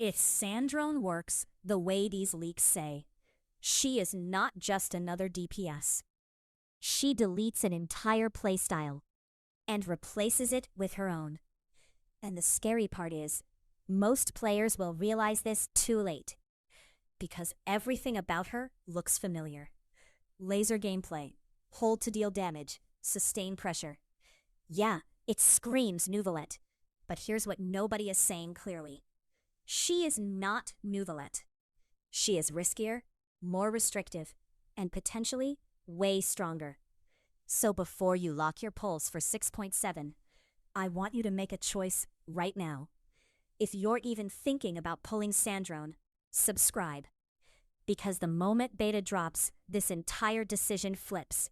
If Sandrone works the way these leaks say, she is not just another DPS. She deletes an entire playstyle and replaces it with her own. And the scary part is, most players will realize this too late, because everything about her looks familiar. Laser gameplay, hold to deal damage, sustain pressure. Yeah, it screams Neuvillette, but here's what nobody is saying clearly. She is not Neuvillette. She is riskier, more restrictive, and potentially way stronger. So before you lock your pulls for 6.7, I want you to make a choice right now. If you're even thinking about pulling Sandrone, subscribe. Because the moment beta drops, this entire decision flips,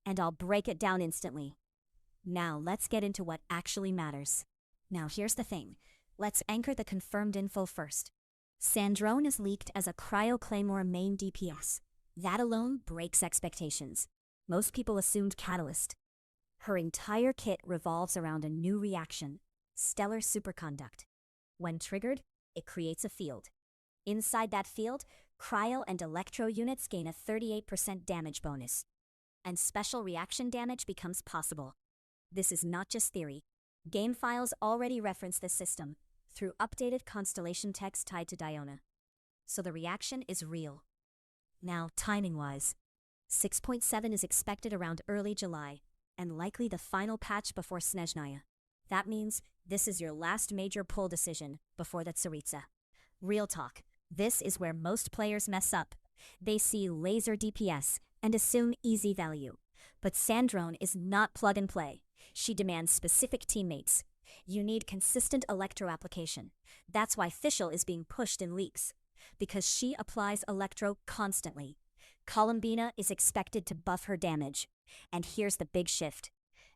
and I'll break it down instantly. Now let's get into what actually matters. Now here's the thing. Let's anchor the confirmed info first. Sandrone is leaked as a Cryo Claymore main DPS. That alone breaks expectations. Most people assumed Catalyst. Her entire kit revolves around a new reaction, Stellar Superconduct. When triggered, it creates a field. Inside that field, Cryo and Electro units gain a 38% damage bonus, and special reaction damage becomes possible. This is not just theory. Game files already reference this system through updated constellation text tied to Diona. So the reaction is real. Now, timing-wise, 6.7 is expected around early July, and likely the final patch before Snezhnaya. That means this is your last major pull decision before the Tsaritsa. Real talk, this is where most players mess up. They see laser DPS and assume easy value. But Sandrone is not plug and play. She demands specific teammates. You need consistent Electro application. That's why Fischl is being pushed in leaks, because she applies Electro constantly. Columbina is expected to buff her damage. And here's the big shift.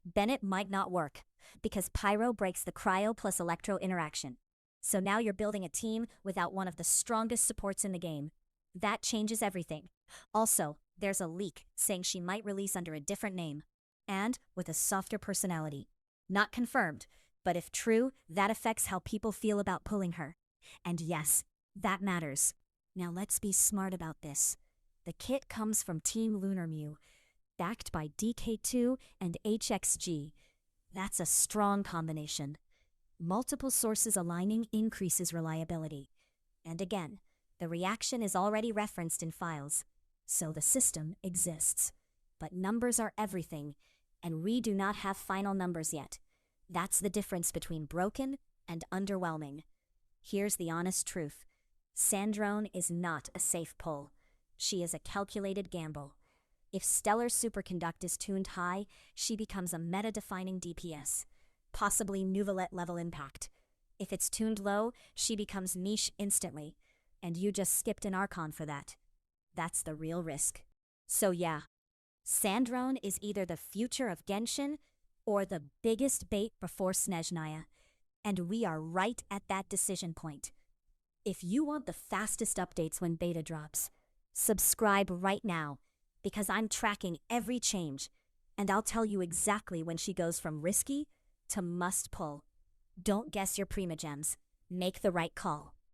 Bennett might not work, because Pyro breaks the Cryo plus Electro interaction. So now you're building a team without one of the strongest supports in the game. That changes everything. Also, there's a leak saying she might release under a different name, and with a softer personality. Not confirmed, but if true, that affects how people feel about pulling her. And yes, that matters. Now let's be smart about this. The kit comes from Team Lunar Mew, backed by DK2 and HXG. That's a strong combination. Multiple sources aligning increases reliability. And again, the reaction is already referenced in files, so the system exists. But numbers are everything, and we do not have final numbers yet. That's the difference between broken and underwhelming. Here's the honest truth. Sandrone is not a safe pull. She is a calculated gamble. If Stellar Superconduct is tuned high, she becomes a meta-defining DPS, possibly Neuvillette level impact. If it's tuned low, she becomes niche instantly, and you just skipped an Archon for that. That's the real risk. So yeah, Sandrone is either the future of Genshin or the biggest bait before Snezhnaya, and we are right at that decision point. If you want the fastest updates when beta drops, subscribe right now, because I'm tracking every change, and I'll tell you exactly when she goes from risky to must pull. Don't guess your primogems. Make the right call.